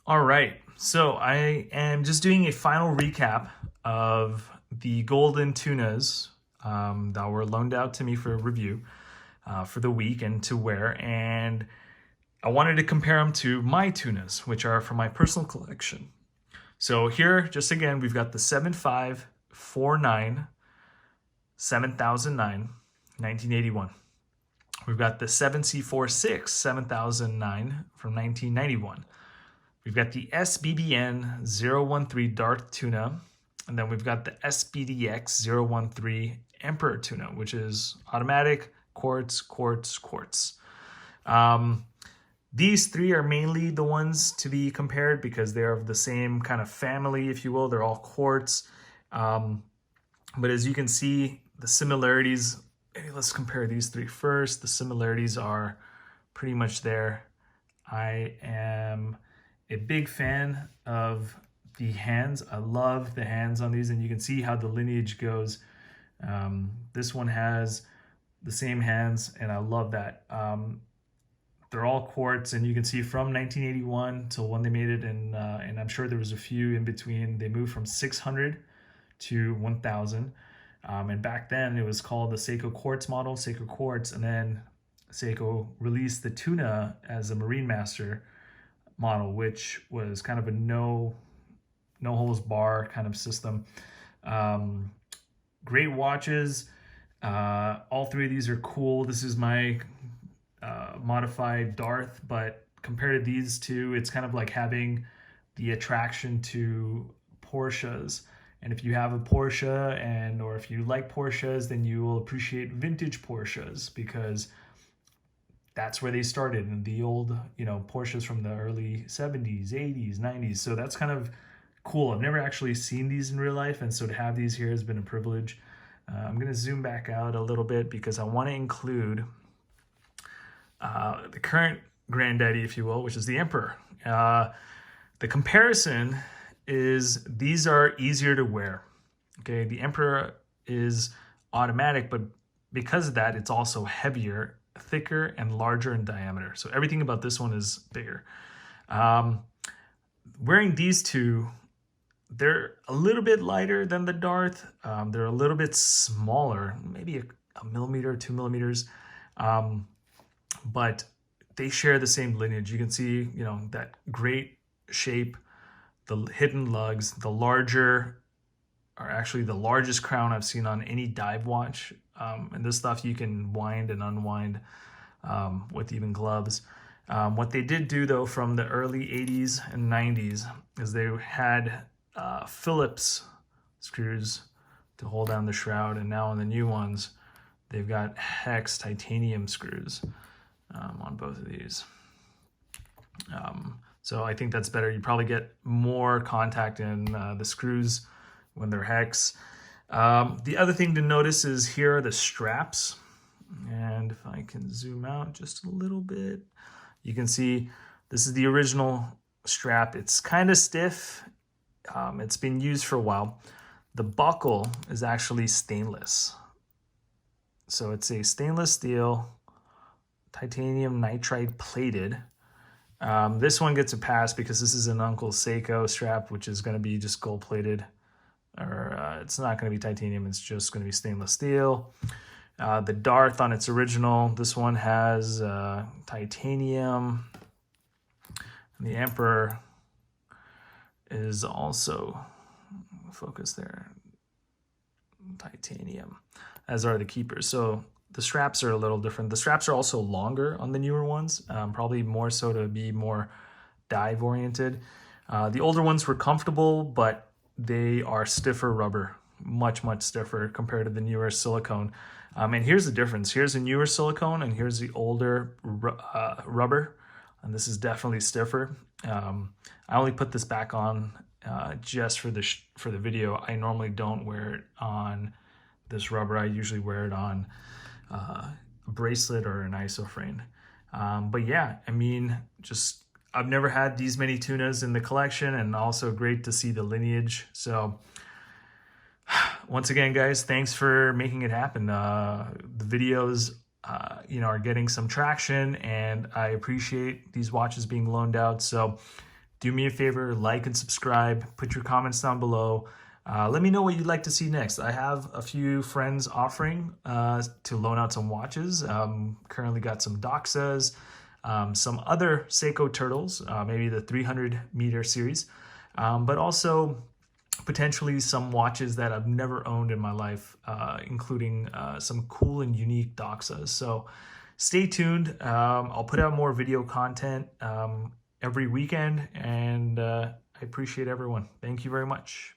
All right, so I am just doing a final recap of the golden tunas that were loaned out to me for review for the week and to wear, and I wanted to compare them to my tunas, which are from my personal collection. So here, just again, we've got the 7549 7009 1981. We've got the 7C46 7009 from 1991. We've got the SBBN 013 Darth Tuna, and then we've got the SBDX 013 Emperor Tuna, which is automatic, quartz, quartz, quartz. These three are mainly the ones to be compared because they're of the same kind of family, if you will. They're all quartz. But as you can see, the similarities, maybe let's compare these three first. The similarities are pretty much there. I am a big fan of the hands. I love the hands on these, and you can see how the lineage goes. This one has the same hands, and I love that. They're all quartz, and you can see from 1981 till when they made it, and I'm sure there was a few in between. They moved from 600 to 1000, and back then it was called the Seiko Quartz model, Seiko Quartz, and then Seiko released the Tuna as a Marine Master model, which was kind of a no holds bar kind of system. Great watches. All three of these are cool. This is my modified Darth, but compared to these two, it's kind of like having the attraction to Porsches. And if you have a Porsche or if you like Porsches, then you will appreciate vintage Porsches because that's where they started, in the old, Porsches from the early 70s, 80s, 90s. So that's kind of cool. I've never actually seen these in real life, and so to have these here has been a privilege. I'm going to zoom back out a little bit because I want to include the current granddaddy, if you will, which is the Emperor. The comparison is these are easier to wear. Okay, the Emperor is automatic, but because of that, it's also heavier, thicker, and larger in diameter. So everything about this one is bigger. Wearing these two, they're a little bit lighter than the Darth. They're a little bit smaller, maybe a millimeter, 2 millimeters. But they share the same lineage. You can see, that great shape, the hidden lugs, the largest crown I've seen on any dive watch. And this stuff you can wind and unwind with even gloves. What they did do, though, from the early 80s and 90s is they had Phillips screws to hold down the shroud, and now on the new ones, they've got hex titanium screws on both of these. So I think that's better. You probably get more contact in the screws when they're hex. The other thing to notice is here are the straps. And if I can zoom out just a little bit, you can see this is the original strap. It's kind of stiff. It's been used for a while. The buckle is actually stainless. So it's a stainless steel titanium nitride plated. This one gets a pass because this is an Uncle Seiko strap, which is going to be just gold plated. Or it's not going to be titanium, it's just going to be stainless steel. The Darth on its original, this one has titanium. And the Emperor is also, focus there, titanium, as are the keepers. So the straps are a little different. The straps are also longer on the newer ones, probably more so to be more dive oriented. The older ones were comfortable, but they are stiffer rubber, much stiffer compared to the newer silicone. And here's the difference. Here's the newer silicone and here's the older rubber. And this is definitely stiffer. I only put this back on just for the video. I normally don't wear it on this rubber. I usually wear it on a bracelet or an isofrane. But yeah, I mean, I've never had these many tunas in the collection, and also great to see the lineage. So once again, guys, thanks for making it happen. The videos, are getting some traction, and I appreciate these watches being loaned out. So do me a favor, like and subscribe, put your comments down below. Let me know what you'd like to see next. I have a few friends offering to loan out some watches. Currently got some Doxas, some other Seiko turtles, maybe the 300-meter series, but also potentially some watches that I've never owned in my life, including some cool and unique Doxas. So stay tuned. I'll put out more video content every weekend, and I appreciate everyone. Thank you very much.